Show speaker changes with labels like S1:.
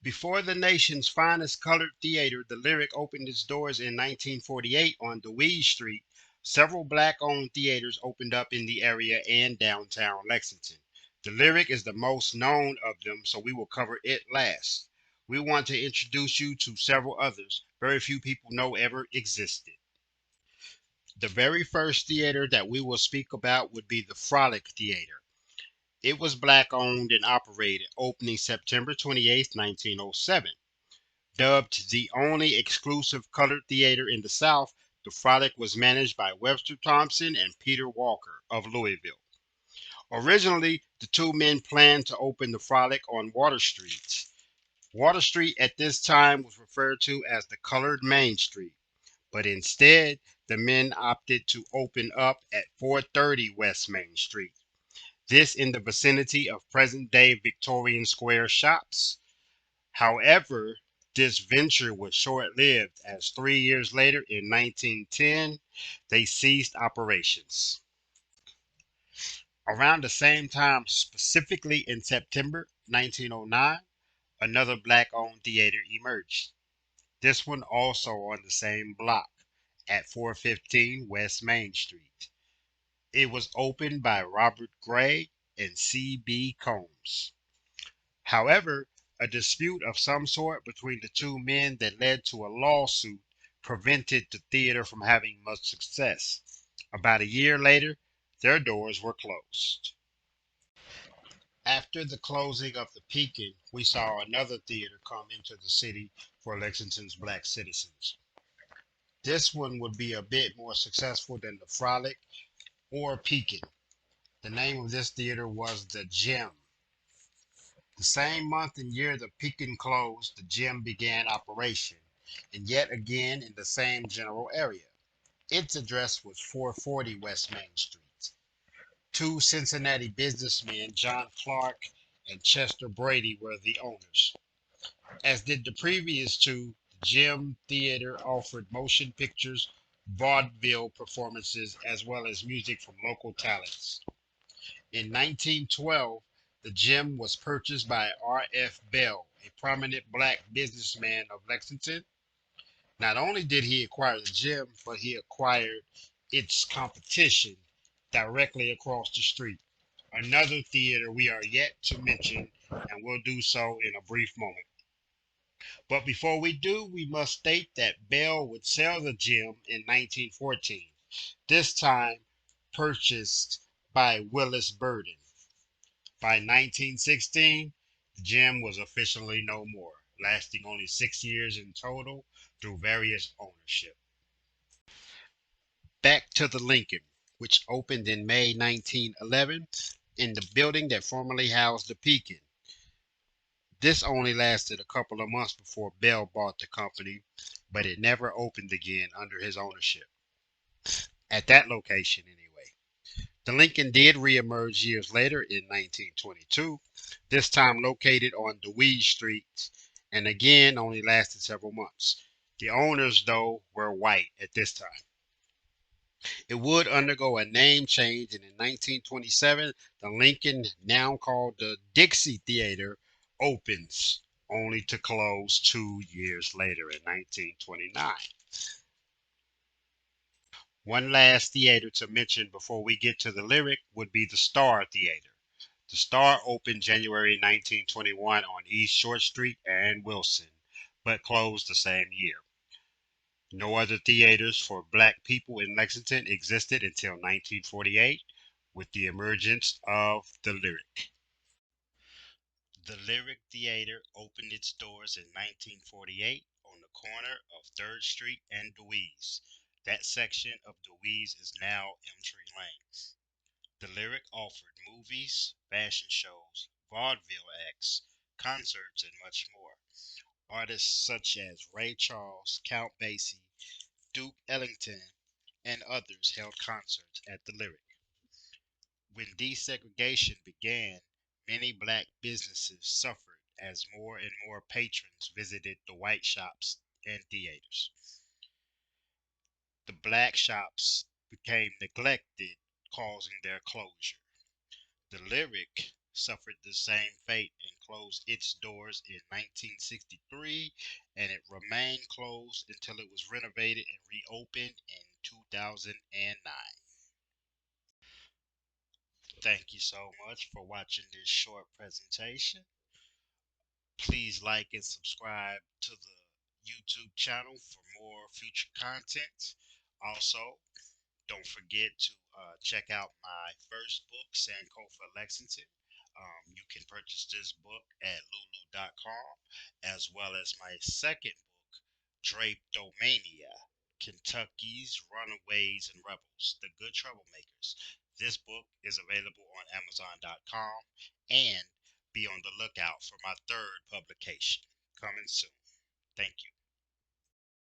S1: Before the nation's finest colored theater, the Lyric opened its doors in 1948 on Dewey Street. Several black owned theaters opened up in the area and downtown Lexington. The Lyric is the most known of them, so we will cover it last. We want to introduce you to several others very few people know ever existed. The very first theater that we will speak about would be the Frolic Theater. It was black owned and operated, opening September 28, 1907. Dubbed the only exclusive colored theater in the South, the Frolic was managed by Webster Thompson and Peter Walker of Louisville. Originally, the two men planned to open the Frolic on Water Street. Water Street at this time was referred to as the Colored Main Street, but instead, the men opted to open up at 430 West Main Street. This in the vicinity of present day Victorian Square shops. However, this venture was short lived as 3 years later, in 1910, they ceased operations. Around the same time, specifically in September 1909, another black owned theater emerged. This one also on the same block at 415 West Main Street. It was opened by Robert Gray and C.B. Combs. However, a dispute of some sort between the two men that led to a lawsuit prevented the theater from having much success. About a year later, their doors were closed. After the closing of the Pekin, we saw another theater come into the city for Lexington's black citizens. This one would be a bit more successful than the Frolic or Pekin. The name of this theater was the Gem. The same month and year the Pekin closed, the gym began operation, and yet again in the same general area. Its address was 440 West Main Street. Two Cincinnati businessmen, John Clark and Chester Brady, were the owners. As did the previous two, the Gym Theater offered motion pictures, vaudeville performances, as well as music from local talents. In 1912, the gym was purchased by R.F. Bell, a prominent black businessman of Lexington. Not only did he acquire the gym, but he acquired its competition directly across the street. Another theater we are yet to mention, and will do so in a brief moment. But before we do, we must state that Bell would sell the gym in 1914, this time purchased by Willis Burden. By 1916, the gym was officially no more, lasting only 6 years in total through various ownership. Back to the Lincoln, which opened in May 1911 in the building that formerly housed the Pekin. This only lasted a couple of months before Bell bought the company, but it never opened again under his ownership. At that location, anyway. The Lincoln did reemerge years later in 1922, this time located on Dewey Street, and again only lasted several months. The owners, though, were white at this time. It would undergo a name change, and in 1927, the Lincoln, now called the Dixie Theater, opens, only to close 2 years later in 1929. One last theater to mention before we get to the Lyric would be the Star Theater. The Star opened January 1921 on East Short Street and Wilson, but closed the same year. No other theaters for black people in Lexington existed until 1948 with the emergence of the Lyric. The Lyric Theater opened its doors in 1948 on the corner of 3rd Street and Dewey's. That section of Dewey's is now Elmtree Lane. The Lyric offered movies, fashion shows, vaudeville acts, concerts, and much more. Artists such as Ray Charles, Count Basie, Duke Ellington, and others held concerts at the Lyric. When desegregation began, many black businesses suffered as more and more patrons visited the white shops and theaters. The black shops became neglected, causing their closure. The Lyric suffered the same fate and closed its doors in 1963, and it remained closed until it was renovated and reopened in 2009. Thank you so much for watching this short presentation. Please like and subscribe to the YouTube channel for more future content. Also, don't forget to check out my first book, Sankofa Lexington. You can purchase this book at lulu.com, as well as my second book, Drapetomania, Kentucky's Runaways and Rebels, The Good Troublemakers. This book is available on Amazon.com, and be on the lookout for my third publication coming soon. Thank you.